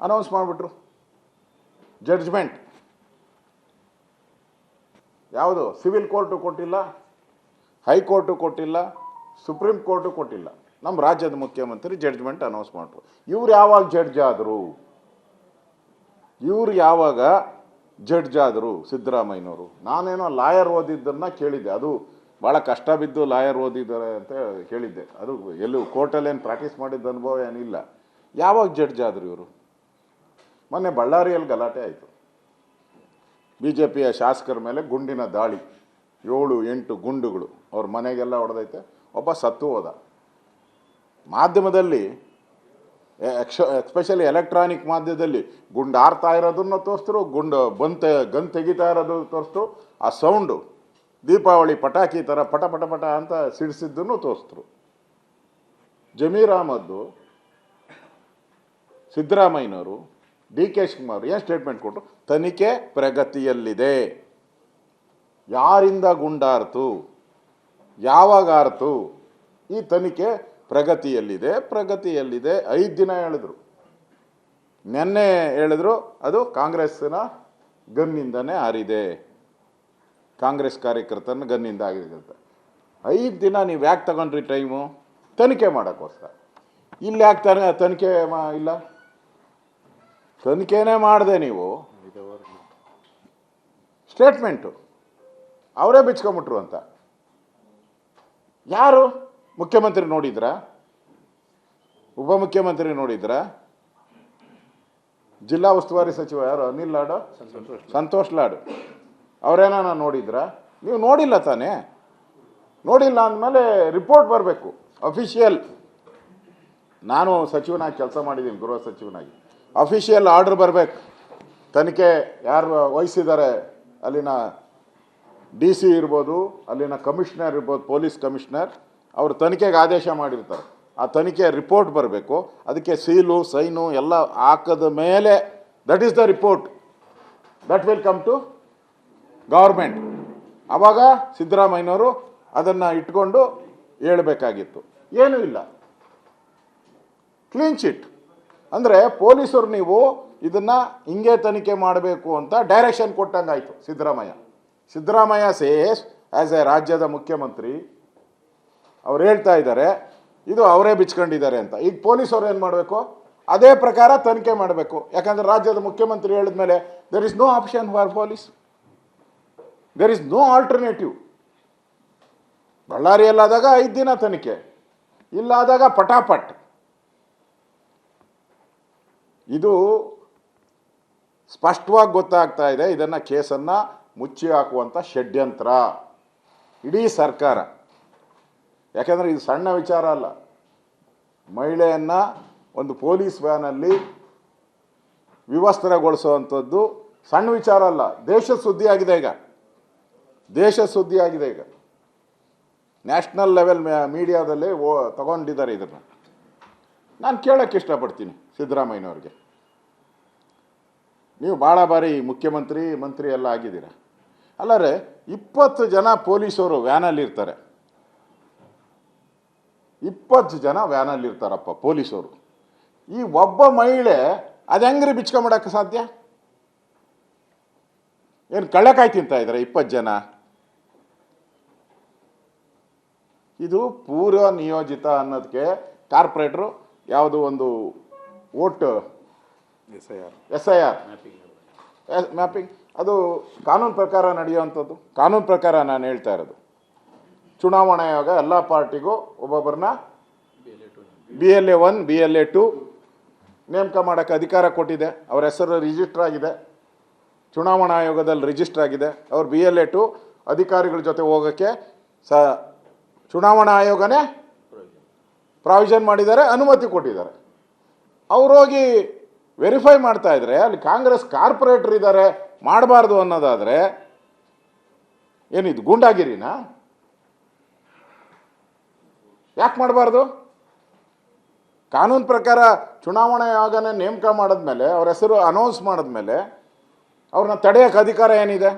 Announce ಮಾಡಿಬಿಟ್ರು. Judgment ಯಾವುದು civil court ಕೊಟ್ಟಿಲ್ಲ, ಹೈಕೋರ್ಟು ಕೊಟ್ಟಿಲ್ಲ, ಸುಪ್ರೀಂ ಕೋರ್ಟು ಕೊಟ್ಟಿಲ್ಲ. ನಮ್ಮ ರಾಜ್ಯದ ಮುಖ್ಯಮಂತ್ರಿ ಜಡ್ಜ್ಮೆಂಟ್ ಅನೌನ್ಸ್ ಮಾಡಿದ್ರು. ಇವ್ರು ಯಾವಾಗ ಜಡ್ಜ್ ಆದರು? ಇವ್ರು ಯಾವಾಗ ಜಡ್ಜ್ ಆದರು? ಸಿದ್ದರಾಮಯ್ಯನವರು. ನಾನೇನೋ ಲಾಯರ್ ಓದಿದ್ದನ್ನು ಕೇಳಿದ್ದೆ, ಅದು ಭಾಳ ಕಷ್ಟ ಬಿದ್ದು ಲಾಯರ್ ಓದಿದ್ದಾರೆ ಅಂತ ಕೇಳಿದ್ದೆ. ಅದು ಎಲ್ಲೂ ಕೋರ್ಟಲ್ಲೇನು ಪ್ರಾಕ್ಟೀಸ್ ಮಾಡಿದ್ದ ಅನುಭವ ಏನಿಲ್ಲ. ಯಾವಾಗ ಜಡ್ಜ್ ಆದರು ಇವರು? ಮೊನ್ನೆ ಬಳ್ಳಾರಿಯಲ್ಲಿ ಗಲಾಟೆ ಆಯಿತು. ಬಿ ಜೆ ಪಿಯ ಶಾಸಕರ ಮೇಲೆ ಗುಂಡಿನ ದಾಳಿ, 7-8 ಗುಂಡುಗಳು ಅವ್ರ ಮನೆಗೆಲ್ಲ ಹೊಡೆದೈತೆ. ಒಬ್ಬ ಸತ್ತು ಹೋದ. ಮಾಧ್ಯಮದಲ್ಲಿ, ಎಸ್ಪೆಷಲಿ ಎಲೆಕ್ಟ್ರಾನಿಕ್ ಮಾಧ್ಯಮದಲ್ಲಿ ಗುಂಡು ಆರ್ತಾ ಇರೋದನ್ನು ತೋರಿಸ್ತರು, ಗನ್ ತೆಗಿತಾ ಇರೋದು ತೋರಿಸ್ತರು. ಆ ಸೌಂಡು ದೀಪಾವಳಿ ಪಟಾಕಿ ಥರ ಪಟ ಪಟ ಪಟ ಅಂತ ಸಿಡಿಸಿದ್ದನ್ನು ತೋರಿಸ್ತರು. ಜಮೀರ್ ಅಹಮದ್ದು, ಸಿದ್ದರಾಮಯ್ಯನವರು, ಡಿ ಕೆ ಶಿವಕುಮಾರ್ ಏನು ಸ್ಟೇಟ್ಮೆಂಟ್ ಕೊಟ್ಟರು? ತನಿಖೆ ಪ್ರಗತಿಯಲ್ಲಿದೆ. ಯಾರಿಂದ ಗುಂಡಾರ್ತು, ಯಾವಾಗ ಆರ್ತು? ಈ ತನಿಖೆ ಪ್ರಗತಿಯಲ್ಲಿದೆ. 5 ದಿನ ಹೇಳಿದ್ರು. ನೆನ್ನೆ ಹೇಳಿದ್ರು ಅದು ಕಾಂಗ್ರೆಸ್ಸಿನ ಗನ್ನಿಂದನೇ ಆರಿದೆ, ಕಾಂಗ್ರೆಸ್ ಕಾರ್ಯಕರ್ತನ ಗನ್ನಿಂದ ಆಗಿದೆ ಅಂತ. 5 ದಿನ ನೀವು ಯಾಕೆ ತಗೊಂಡ್ರಿ ಟೈಮು? ತನಿಖೆ ಮಾಡೋಕ್ಕೋಸ್ಕರ. ಇಲ್ಲಿ ಯಾಕೆ ತನಿಖೆ ಇಲ್ಲ? ತನಿಖೆನೇ ಮಾಡಿದೆ ನೀವು. ಸ್ಟೇಟ್ಮೆಂಟು ಅವರೇ ಬಿಚ್ಕೊಂಬಿಟ್ರು ಅಂತ. ಯಾರು? ಮುಖ್ಯಮಂತ್ರಿ ನೋಡಿದ್ರಾ? ಉಪಮುಖ್ಯಮಂತ್ರಿ ನೋಡಿದ್ರಾ? ಜಿಲ್ಲಾ ಉಸ್ತುವಾರಿ ಸಚಿವ ಯಾರು? ಅನಿಲ್ ಲಾಡು, ಸಂತೋಷ್ ಲಾಡು ಅವರೇನ ನೋಡಿದ್ರಾ? ನೀವು ನೋಡಿಲ್ಲ ತಾನೇ. ನೋಡಿಲ್ಲ ಅಂದಮೇಲೆ ರಿಪೋರ್ಟ್ ಬರಬೇಕು ಅಫಿಷಿಯಲ್. ನಾನು ಸಚಿವನಾಗಿ ಕೆಲಸ ಮಾಡಿದ್ದೀನಿ, ಗೃಹ ಸಚಿವನಾಗಿ. ಅಫಿಷಿಯಲ್ ಆರ್ಡರ್ ಬರಬೇಕು. ತನಿಖೆ ಯಾರು ವಹಿಸಿದ್ದಾರೆ, ಅಲ್ಲಿನ ಡಿ ಸಿ ಇರ್ಬೋದು, ಅಲ್ಲಿನ ಕಮಿಷನರ್ ಇರ್ಬೋದು, ಪೊಲೀಸ್ ಕಮಿಷನರ್, ಅವರು ತನಿಖೆಗೆ ಆದೇಶ ಮಾಡಿರ್ತಾರೆ. ಆ ತನಿಖೆ ರಿಪೋರ್ಟ್ ಬರಬೇಕು. ಅದಕ್ಕೆ ಸೀಲು ಸೈನು ಎಲ್ಲ ಹಾಕದ ಮೇಲೆ that is the report that will come to government. ಆವಾಗ ಸಿದ್ದರಾಮಯ್ಯನವರು ಅದನ್ನು ಇಟ್ಕೊಂಡು ಹೇಳಬೇಕಾಗಿತ್ತು. ಏನೂ ಇಲ್ಲ, ಕ್ಲೀನ್ ಚಿಟ್. ಅಂದರೆ ಪೊಲೀಸರು ನೀವು ಇದನ್ನು ಹಿಂಗೆ ತನಿಖೆ ಮಾಡಬೇಕು ಅಂತ ಡೈರೆಕ್ಷನ್ ಕೊಟ್ಟಂಗಾಯಿತು ಸಿದ್ದರಾಮಯ್ಯ ಸೇಸ್ ಆ್ಯಸ್ ಎ ರಾಜ್ಯದ ಮುಖ್ಯಮಂತ್ರಿ ಅವ್ರು ಹೇಳ್ತಾ ಇದ್ದಾರೆ ಇದು ಅವರೇ ಬಿಚ್ಕೊಂಡಿದ್ದಾರೆ ಅಂತ. ಈಗ ಪೊಲೀಸರು ಏನು ಮಾಡಬೇಕು? ಅದೇ ಪ್ರಕಾರ ತನಿಖೆ ಮಾಡಬೇಕು. ಯಾಕಂದರೆ ರಾಜ್ಯದ ಮುಖ್ಯಮಂತ್ರಿ ಹೇಳಿದ ಮೇಲೆ there is no option for police, there is no alternative. ಬಳ್ಳಾರಿಯಲ್ಲಾದಾಗ 5 ದಿನ ತನಿಖೆ, ಇಲ್ಲಾದಾಗ ಪಟಾಪಟ್. ಇದು ಸ್ಪಷ್ಟವಾಗಿ ಗೊತ್ತಾಗ್ತಾ ಇದೆ. ಇದನ್ನು ಕೇಸನ್ನು ಮುಚ್ಚಿ ಹಾಕುವಂಥ ಷಡ್ಯಂತ್ರ ಇಡೀ ಸರ್ಕಾರ. ಯಾಕೆಂದರೆ ಇದು ಸಣ್ಣ ವಿಚಾರ ಅಲ್ಲ. ಮಹಿಳೆಯನ್ನು ಒಂದು ಪೊಲೀಸ್ ವ್ಯಾನಲ್ಲಿ ವಿವಸ್ತ್ರಗೊಳಿಸುವಂಥದ್ದು ಸಣ್ಣ ವಿಚಾರ ಅಲ್ಲ. ದೇಶ ಸುದ್ದಿಯಾಗಿದೆ ಈಗ. ನ್ಯಾಷನಲ್ ಲೆವೆಲ್ ಮೀಡಿಯಾದಲ್ಲಿ ತಗೊಂಡಿದ್ದಾರೆ ಇದನ್ನು. ನಾನು ಕೇಳೋಕ್ಕೆ ಇಷ್ಟಪಡ್ತೀನಿ ಸಿದ್ದರಾಮಯ್ಯನವ್ರಿಗೆ, ನೀವು ಭಾಳ ಬಾರಿ ಮಂತ್ರಿ ಎಲ್ಲ ಆಗಿದ್ದೀರ. ಅಲ್ಲರೆ 20 ಜನ ಪೊಲೀಸರು ವ್ಯಾನಲ್ಲಿರ್ತಾರೆ. 20 ಜನ ವ್ಯಾನಲ್ಲಿರ್ತಾರಪ್ಪ ಪೊಲೀಸರು. ಈ ಒಬ್ಬ ಮಹಿಳೆ ಅದು ಹೆಂಗ್ರಿ ಬಿಚ್ಕೊಂಬಿಡೋಕ್ಕೆ ಸಾಧ್ಯ? ಏನು ಕಳ್ಳಕಾಯಿ ತಿಂತಾ ಇದ್ದಾರೆ 20 ಜನ? ಇದು ಪೂರ್ವ ನಿಯೋಜಿತ ಅನ್ನೋದಕ್ಕೆ ಕಾರ್ಪೊರೇಟ್ರು ಯಾವುದು ಒಂದು ವೋಟ್ SIR ಮ್ಯಾಪಿಂಗ್ ಅದು ಕಾನೂನು ಪ್ರಕಾರ ನಡೆಯುವಂಥದ್ದು. ಕಾನೂನು ಪ್ರಕಾರ ನಾನು ಹೇಳ್ತಾ ಇರೋದು. ಚುನಾವಣಾ ಆಯೋಗ ಎಲ್ಲ ಪಾರ್ಟಿಗೂ ಒಬ್ಬೊಬ್ಬರನ್ನ BLA 1 BLA 2 ನೇಮಕ ಮಾಡೋಕ್ಕೆ ಅಧಿಕಾರ ಕೊಟ್ಟಿದೆ. ಅವ್ರ ಹೆಸರು ರಿಜಿಸ್ಟರ್ ಆಗಿದೆ, ಚುನಾವಣಾ ಆಯೋಗದಲ್ಲಿ ರಿಜಿಸ್ಟರ್ ಆಗಿದೆ. ಅವ್ರು BLA 2 ಅಧಿಕಾರಿಗಳ ಜೊತೆ ಹೋಗೋಕ್ಕೆ ಚುನಾವಣಾ ಆಯೋಗನೇ ಪ್ರಾವಿಷನ್ ಮಾಡಿದ್ದಾರೆ, ಅನುಮತಿ ಕೊಟ್ಟಿದ್ದಾರೆ. ಅವ್ರು ಹೋಗಿ ವೆರಿಫೈ ಮಾಡ್ತಾ ಇದ್ರೆ ಅಲ್ಲಿ ಕಾಂಗ್ರೆಸ್ ಕಾರ್ಪೊರೇಟರ್ ಇದ್ದಾರೆ ಮಾಡಬಾರ್ದು ಅನ್ನೋದಾದರೆ ಏನಿದು ಗೂಂಡಾಗಿರಿನಾ? ಯಾಕೆ ಮಾಡಬಾರ್ದು? ಕಾನೂನು ಪ್ರಕಾರ ಚುನಾವಣಾ ಆಯೋಗನೇ ನೇಮಕ ಮಾಡಿದ್ಮೇಲೆ, ಅವ್ರ ಹೆಸರು ಅನೌನ್ಸ್ ಮಾಡಿದ್ಮೇಲೆ ಅವ್ರನ್ನ ತಡೆಯೋಕ್ಕೆ ಅಧಿಕಾರ ಏನಿದೆ?